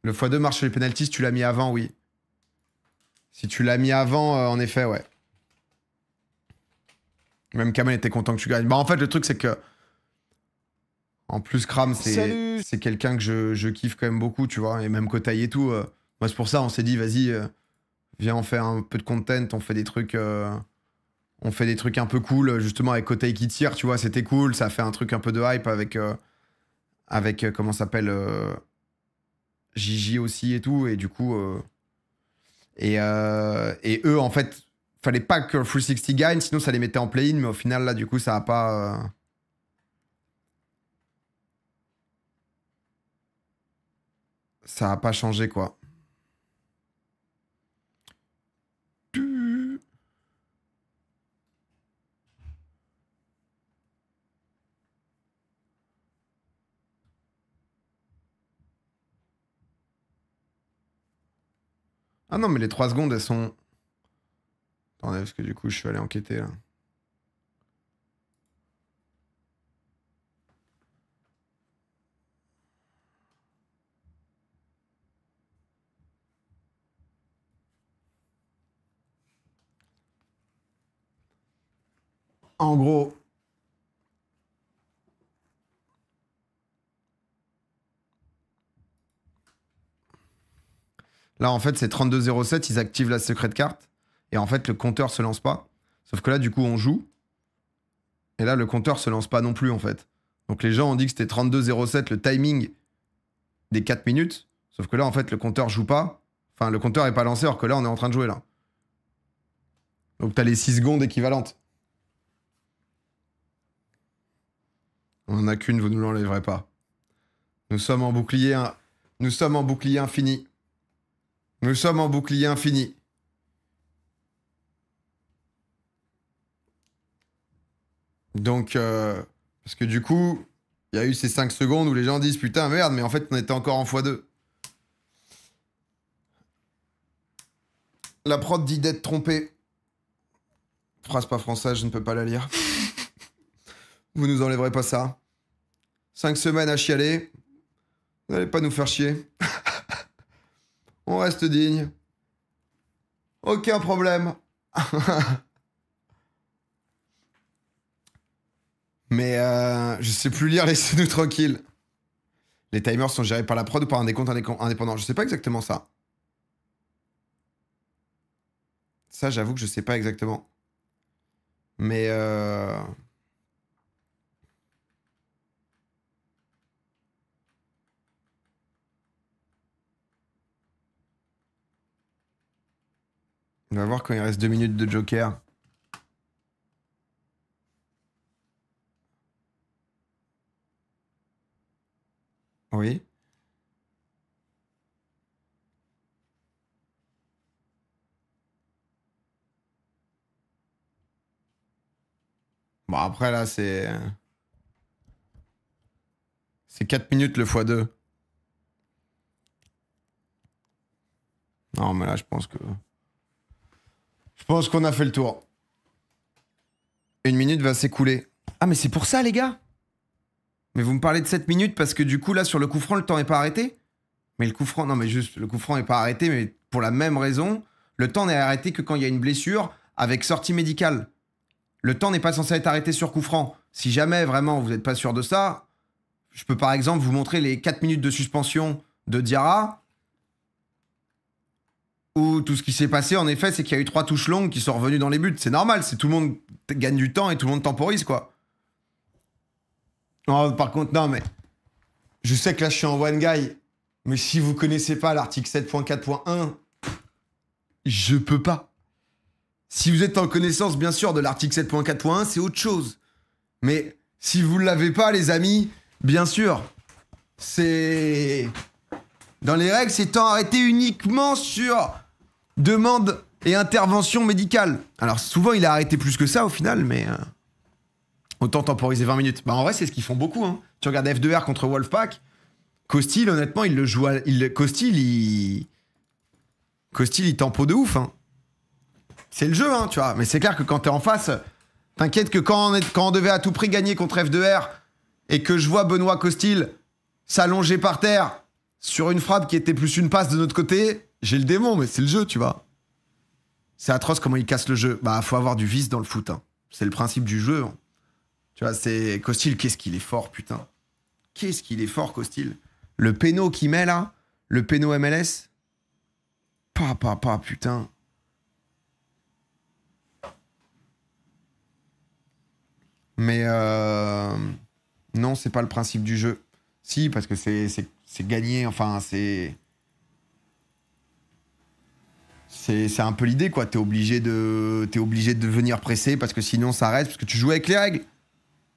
Le x2 marche sur les penalties, si tu l'as mis avant, oui. Si tu l'as mis avant, en effet, ouais. Même Kamel était content que tu gagnes. Bah, en fait, le truc, c'est que... En plus, Kram, c'est quelqu'un que je kiffe quand même beaucoup, tu vois. Et même Kotei et tout. Moi, c'est pour ça, on s'est dit, vas-y, viens, on fait un peu de content, on fait des trucs... on fait des trucs un peu cool, justement, avec Kotei qui tire, tu vois, c'était cool. Ça a fait un truc un peu de hype avec comment ça s'appelle Gigi aussi et tout. Et du coup... Et eux, en fait, fallait pas que 360 gagne, sinon ça les mettait en play-in, mais au final, là, du coup, ça a pas... Ça a pas changé, quoi. Ah non, mais les 3 secondes, elles sont... Attendez, parce que du coup, je suis allé enquêter, là. En gros... Là, en fait, c'est 32-07, ils activent la secret carte. Et en fait, le compteur se lance pas. Sauf que là, du coup, on joue. Et là, le compteur se lance pas non plus, en fait. Donc les gens ont dit que c'était 32-07 le timing des 4 minutes. Sauf que là, en fait, le compteur joue pas. Enfin, le compteur est pas lancé, alors que là, on est en train de jouer, là. Donc t'as les 6 secondes équivalentes. On en a qu'une, vous nous l'enlèverez pas. Nous sommes en bouclier, nous sommes en bouclier infini. Nous sommes en bouclier infini. Donc, parce que du coup, il y a eu ces 5 secondes où les gens disent putain, merde, mais en fait, on était encore en x2. La prod dit d'être trompé. Phrase pas française, je ne peux pas la lire. Vous nous enlèverez pas ça. 5 semaines à chialer. Vous n'allez pas nous faire chier. On reste digne. Aucun problème. Mais je sais plus lire, laissez-nous tranquilles. Les timers sont gérés par la prod ou par un décompte indépendant. Je sais pas exactement ça. Ça, j'avoue que je sais pas exactement. Mais on va voir quand il reste 2 minutes de Joker. Oui. Bon, après, là, c'est 4 minutes le x2. Non, mais là, je pense que... Je pense qu'on a fait le tour. 1 minute va s'écouler. Ah, mais c'est pour ça, les gars? Mais vous me parlez de 7 minutes parce que du coup, là, sur le coup franc, le temps n'est pas arrêté? Mais le coup franc... Non, mais juste, le coup franc n'est pas arrêté, mais pour la même raison, le temps n'est arrêté que quand il y a une blessure avec sortie médicale. Le temps n'est pas censé être arrêté sur coup franc. Si jamais, vraiment, vous n'êtes pas sûr de ça, je peux par exemple vous montrer les 4 minutes de suspension de Diarra, où tout ce qui s'est passé, en effet, c'est qu'il y a eu 3 touches longues qui sont revenues dans les buts. C'est normal, c'est tout le monde gagne du temps et tout le monde temporise, quoi. Oh, par contre, non, mais... Je sais que là, je suis en one guy, mais si vous connaissez pas l'article 7.4.1, je peux pas. Si vous êtes en connaissance, bien sûr, de l'article 7.4.1, c'est autre chose. Mais si vous ne l'avez pas, les amis, bien sûr, c'est... Dans les règles, c'est temps arrêté uniquement sur demande et intervention médicale. Alors souvent, il a arrêté plus que ça au final, mais... Autant temporiser 20 minutes. Bah en vrai, c'est ce qu'ils font beaucoup. Hein. Tu regardes F2R contre Wolfpack, Costil, honnêtement, il le joue... Costil, il tempo de ouf, hein. C'est le jeu, hein, tu vois. Mais c'est clair que quand t'es en face, t'inquiète que quand on devait à tout prix gagner contre F2R et que je vois Benoît Costil s'allonger par terre sur une frappe qui était plus une passe de notre côté, j'ai le démon, mais c'est le jeu, tu vois. C'est atroce comment il casse le jeu. Bah, faut avoir du vice dans le foot, hein. C'est le principe du jeu, hein. Tu vois, c'est... Costil, qu'est-ce qu'il est fort, putain. Qu'est-ce qu'il est fort, Costil. Le péno qu'il met, là, le péno MLS, putain. Mais non, c'est pas le principe du jeu. Si, parce que c'est gagné, enfin, c'est un peu l'idée, quoi. T'es obligé de venir presser parce que sinon ça reste, parce que tu joues avec les règles.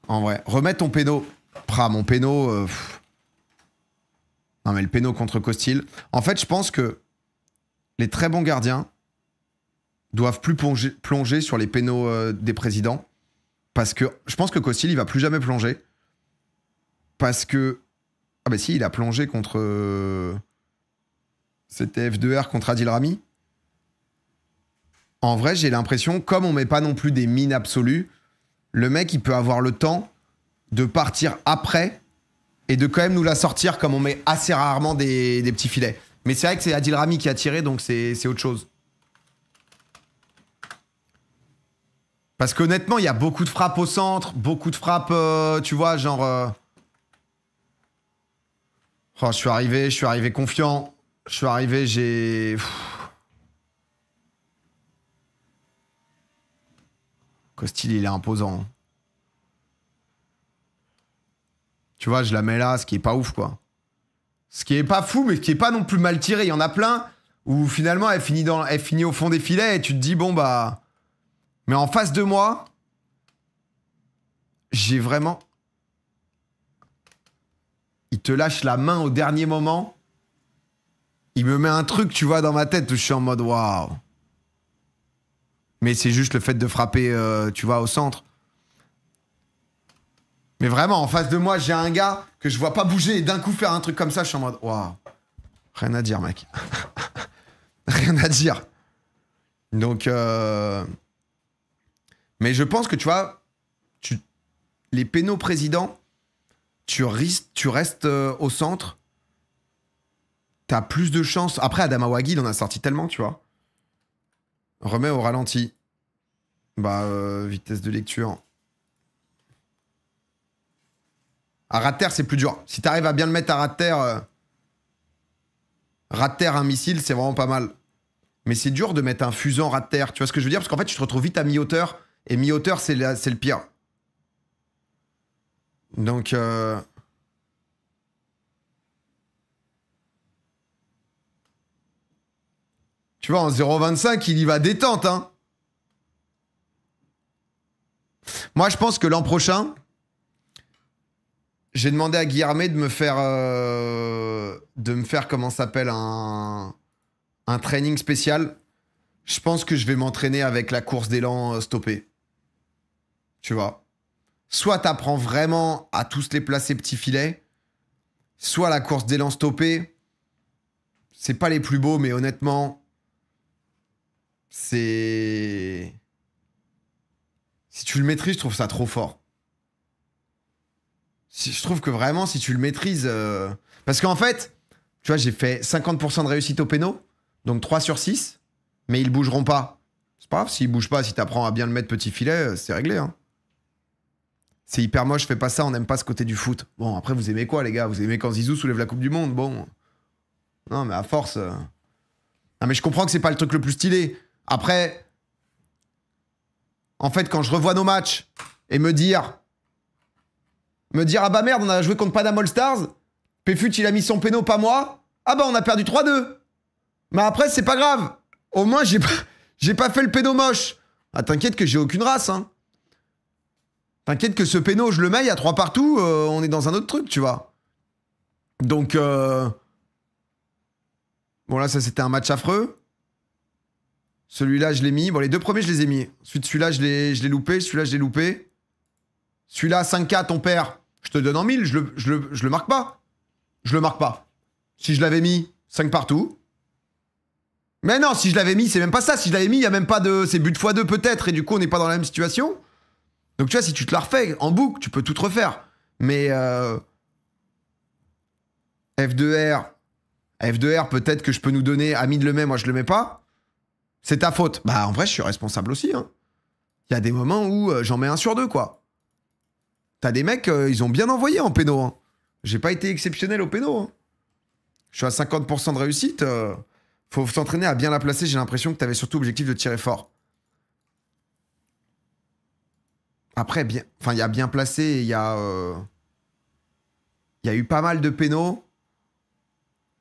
En vrai, remets ton péno. Mon péno... Non, mais le péno contre Costil. En fait, je pense que les très bons gardiens doivent plus plonger sur les pénaux des présidents. Parce que je pense que Costil, il va plus jamais plonger. Parce que... Ah bah si, il a plongé contre... C'était F2R contre Adil Rami. En vrai, j'ai l'impression, comme on met pas non plus des mines absolues, le mec, il peut avoir le temps de partir après et de quand même nous la sortir comme on met assez rarement des petits filets. Mais c'est vrai que c'est Adil Rami qui a tiré, donc c'est autre chose. Parce qu'honnêtement, il y a beaucoup de frappes au centre, beaucoup de frappes, tu vois, genre... Oh, je suis arrivé confiant. Je suis arrivé, j'ai... Costil, il est imposant. Tu vois, je la mets là, ce qui est pas ouf, quoi. Ce qui est pas fou, mais qui est pas non plus mal tiré. Il y en a plein où finalement elle finit au fond des filets et tu te dis, bon bah... Mais en face de moi, j'ai vraiment... Il te lâche la main au dernier moment. Il me met un truc, tu vois, dans ma tête où je suis en mode, waouh. Mais c'est juste le fait de frapper, tu vois, au centre. Mais vraiment, en face de moi, j'ai un gars que je vois pas bouger et d'un coup faire un truc comme ça, je suis en mode, waouh. Rien à dire, mec. Rien à dire. Donc, mais je pense que, tu vois, les pénaux présidents, tu restes au centre, t'as plus de chances. Après, Adama Ouagui, il en a sorti tellement, tu vois. Remets au ralenti. Bah, vitesse de lecture. À ras de terre, c'est plus dur. Si t'arrives à bien le mettre à ras de terre, un missile, c'est vraiment pas mal. Mais c'est dur de mettre un fuseau en ras de terre. Tu vois ce que je veux dire? Parce qu'en fait, tu te retrouves vite à mi-hauteur. Et mi-hauteur, c'est le pire. Donc... Tu vois, en 0,25, il y va détente, hein. Moi, je pense que l'an prochain... J'ai demandé à Guillermet de me faire, comment ça s'appelle, un training spécial. Je pense que je vais m'entraîner avec la course d'élan stoppée. Tu vois. Soit t'apprends vraiment à tous les placer petits filets, soit la course d'élan stoppée, c'est pas les plus beaux, mais honnêtement, c'est... Si tu le maîtrises, je trouve ça trop fort. Je trouve que vraiment, si tu le maîtrises... Parce qu'en fait, tu vois, j'ai fait 50% de réussite au péno, donc 3 sur 6, mais ils bougeront pas. C'est pas grave, s'ils bougent pas, si t'apprends à bien le mettre petit filet, c'est réglé. Hein. C'est hyper moche, fais pas ça, on n'aime pas ce côté du foot. Bon, après, vous aimez quoi, les gars? Vous aimez quand Zizou soulève la Coupe du Monde? Bon. Non, mais à force... Non, mais je comprends que c'est pas le truc le plus stylé. Après, en fait, quand je revois nos matchs et me dire, ah bah merde, on a joué contre Panam All Stars, Péfut, il a mis son péno, pas moi. Ah bah, on a perdu 3-2. Mais après, c'est pas grave. Au moins, j'ai pas fait le péno moche. Ah, t'inquiète que j'ai aucune race, hein. T'inquiète que ce péno, je le mets, il y a 3 partout, on est dans un autre truc, tu vois. Donc, bon, là, ça, c'était un match affreux. Celui-là, je l'ai mis. Bon, les 2 premiers, je les ai mis. Ensuite, celui-là, je l'ai loupé. Celui-là, je l'ai loupé. Celui-là, 5K, ton père, je te donne en 1000. Je le marque pas. Je le marque pas. Si je l'avais mis, 5 partout. Mais non, si je l'avais mis, c'est même pas ça. Si je l'avais mis, il n'y a même pas de... C'est but x2 peut-être. Et du coup, on n'est pas dans la même situation. Donc, tu vois, si tu te la refais en boucle, tu peux tout te refaire. Mais... F2R, peut-être que je peux nous donner... Amine le met, moi, je le mets pas. C'est ta faute. Bah, en vrai, je suis responsable aussi. Hein. Il y a des moments où j'en mets 1 sur 2, quoi. T'as des mecs, ils ont bien envoyé en péno. Hein. J'ai pas été exceptionnel au péno. Hein. Je suis à 50% de réussite. Faut s'entraîner à bien la placer. J'ai l'impression que t'avais surtout objectif de tirer fort. Après, bien... Enfin, il y a bien placé. Il y a eu pas mal de pénos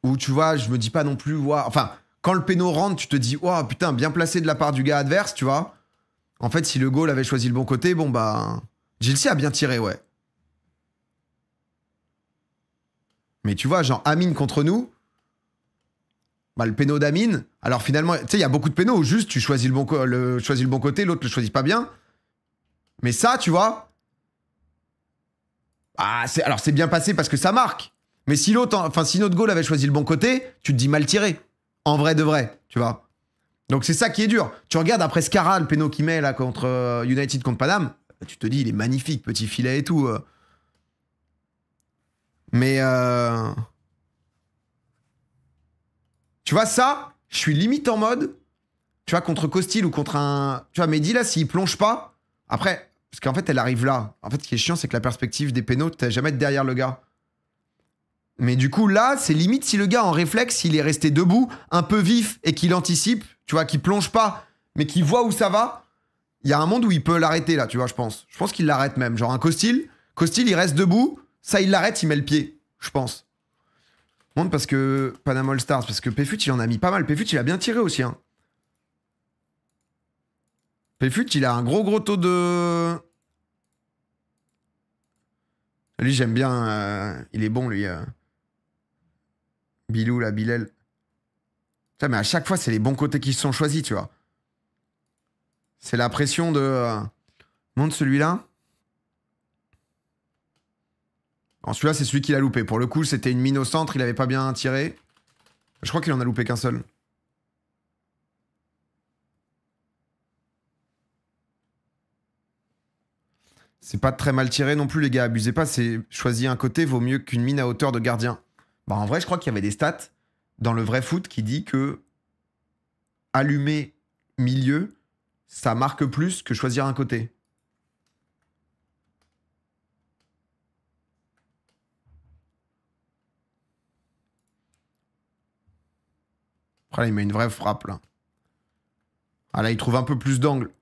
où, tu vois, je me dis pas non plus... Wow. Enfin... Quand le péno rentre, tu te dis « Oh putain, bien placé de la part du gars adverse, tu vois ?» En fait, si le goal avait choisi le bon côté, bon bah... Gilsi a bien tiré, ouais. Mais tu vois, genre Amine contre nous, bah le péno d'Amine, alors finalement, tu sais, il y a beaucoup de pénos où juste tu choisis le bon côté, l'autre le choisit pas bien. Mais ça, tu vois... Ah, alors c'est bien passé parce que ça marque. Mais si si notre goal avait choisi le bon côté, tu te dis mal tiré. En vrai de vrai, tu vois. Donc c'est ça qui est dur. Tu regardes après Scara, le péno qu'il met là contre United contre Panam, tu te dis il est magnifique, petit filet et tout. Mais tu vois ça, je suis limite en mode, tu vois, contre Costil ou contre un... Tu vois, Mehdi là, s'il plonge pas, après, parce qu'en fait elle arrive là. En fait ce qui est chiant c'est que la perspective des pénaux, t'as jamais être derrière le gars. Mais du coup, là, c'est limite si le gars, en réflexe, il est resté debout, un peu vif, et qu'il anticipe, tu vois, qu'il plonge pas, mais qu'il voit où ça va, il y a un monde où il peut l'arrêter, là, tu vois, je pense. Je pense qu'il l'arrête même. Genre un Costil, il reste debout, Ça, il l'arrête, il met le pied, je pense. Montre parce que... Panama All Stars, parce que Pfut, il en a mis pas mal. Pfut, il a bien tiré aussi, hein. Pfut, il a un gros taux de... Lui, j'aime bien. Il est bon, lui. Bilou, là, Bilal. Putain, mais à chaque fois, c'est les bons côtés qui se sont choisis, tu vois. C'est la pression de... Montre celui-là. Bon, celui-là, c'est celui qu'il a loupé. Pour le coup, c'était une mine au centre. Il avait pas bien tiré. Je crois qu'il en a loupé qu'un seul. C'est pas très mal tiré non plus, les gars. Abusez pas. C'est choisir un côté vaut mieux qu'une mine à hauteur de gardien. Bah, en vrai, je crois qu'il y avait des stats dans le vrai foot qui dit que allumer milieu, ça marque plus que choisir un côté. Après, là, il met une vraie frappe, là. Ah, là, il trouve un peu plus d'angle.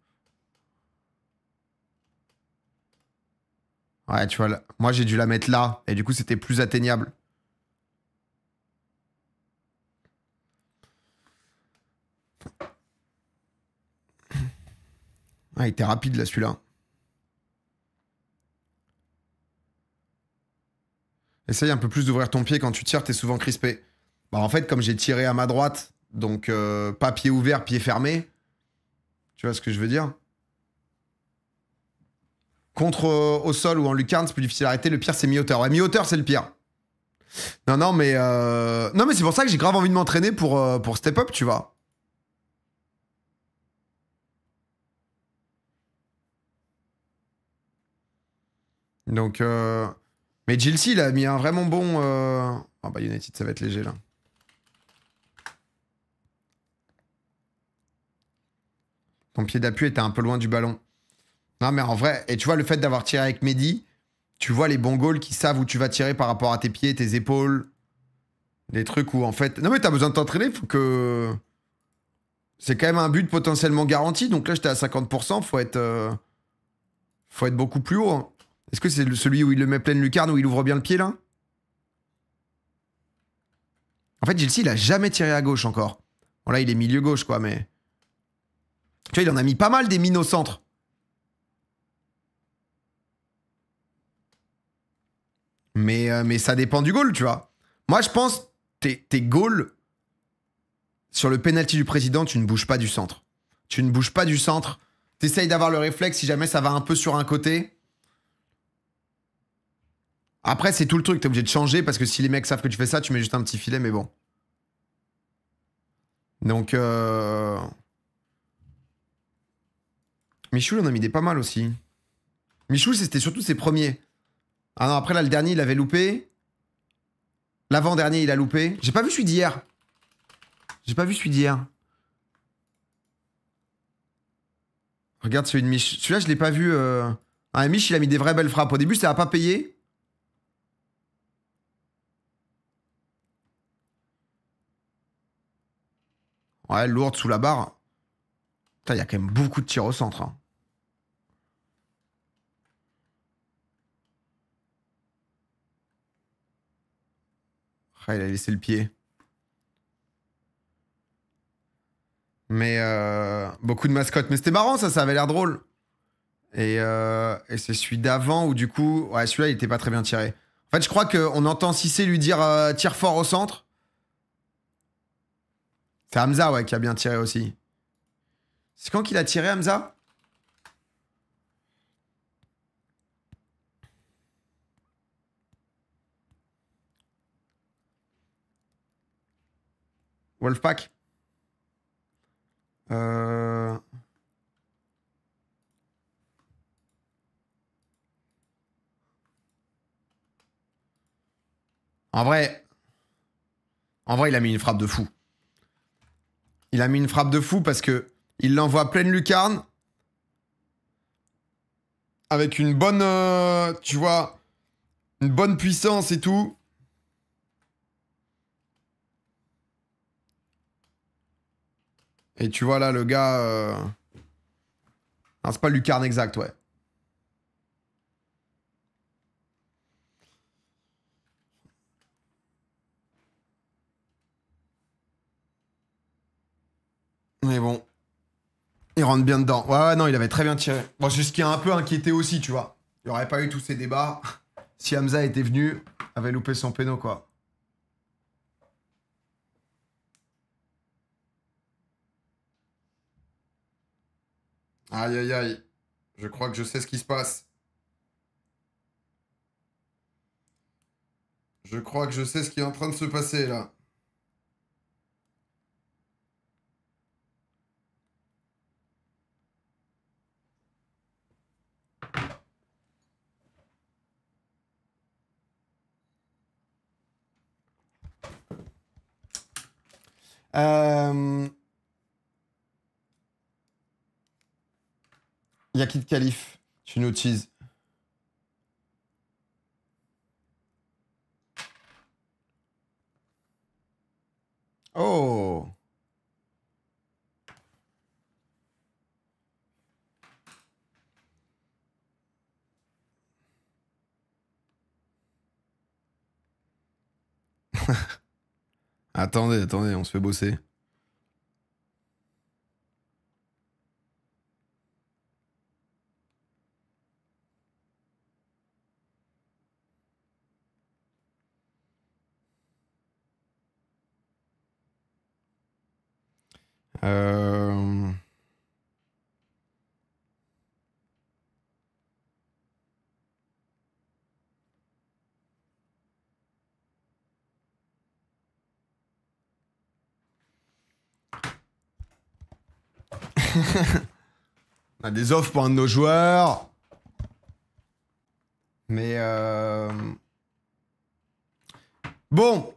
Ouais, tu vois, là, moi, j'ai dû la mettre là. Et du coup, c'était plus atteignable. Ah, il était rapide, là, celui-là. Essaye un peu plus d'ouvrir ton pied quand tu tires, t'es souvent crispé. Bah, en fait, comme j'ai tiré à ma droite, donc pas pied ouvert, pied fermé. Tu vois ce que je veux dire? Contre au sol ou en lucarne, c'est plus difficile à arrêter. Le pire, c'est mi-hauteur. Ouais, mi-hauteur, c'est le pire. Non, mais c'est pour ça que j'ai grave envie de m'entraîner pour step up, tu vois. Donc, mais Gilsey, il a mis un vraiment bon... Ah bah United, ça va être léger, là. Ton pied d'appui était un peu loin du ballon. Non, mais en vrai, et tu vois, le fait d'avoir tiré avec Mehdi, tu vois les bons goals qui savent où tu vas tirer par rapport à tes pieds, tes épaules. Des trucs où, en fait... Non, mais t'as besoin de t'entraîner, faut que... C'est quand même un but potentiellement garanti, donc là, j'étais à 50%, faut être beaucoup plus haut, hein. Est-ce que c'est celui où il le met pleine lucarne, où il ouvre bien le pied, là? En fait, Gilsey, il a jamais tiré à gauche encore. Bon, là, il est milieu gauche, quoi, mais... Tu vois, il en a mis pas mal des mines au centre. Mais ça dépend du goal, tu vois. Moi, je pense, tes goals, sur le penalty du président, tu ne bouges pas du centre. Tu ne bouges pas du centre. T'essayes d'avoir le réflexe si jamais ça va un peu sur un côté. Après, c'est tout le truc. T'es obligé de changer parce que si les mecs savent que tu fais ça, tu mets juste un petit filet, mais bon. Donc, Michoul, on a mis des pas mal aussi. Michoul, c'était surtout ses premiers. Ah non, après, là, le dernier, il avait loupé. L'avant-dernier, il a loupé. J'ai pas vu celui d'hier. J'ai pas vu celui d'hier. Regarde celui de Mich. Celui-là, je l'ai pas vu. Ah, Mich, il a mis des vraies belles frappes. Au début, ça a pas payé. Ouais, lourde sous la barre. Putain, il y a quand même beaucoup de tirs au centre, hein. Ah, il a laissé le pied. Mais beaucoup de mascottes. Mais c'était marrant, ça avait l'air drôle. Et c'est celui d'avant où du coup... Ouais, celui-là, il était pas très bien tiré. En fait, je crois qu'on entend Cissé lui dire tire fort au centre. C'est Hamza, ouais, qui a bien tiré aussi. C'est quand qu'il a tiré, Hamza? Wolfpack. En vrai, il a mis une frappe de fou. Il a mis une frappe de fou parce que il l'envoie pleine lucarne. Avec une bonne, tu vois, une bonne puissance et tout. Et tu vois là, le gars... Non, c'est pas lucarne exact, ouais. Mais bon. Il rentre bien dedans. Ouais, non, il avait très bien tiré. Bon, c'est ce qui a un peu inquiété aussi, tu vois. Il n'y aurait pas eu tous ces débats si Hamza était venu, avait loupé son péno, quoi. Aïe, aïe, aïe. Je crois que je sais ce qui se passe. Je crois que je sais ce qui est en train de se passer, là. Yakid Khalif, tu nous teases. Oh. Attendez, attendez, on se fait bosser. Euh... On a des offres pour un de nos joueurs. Mais bon.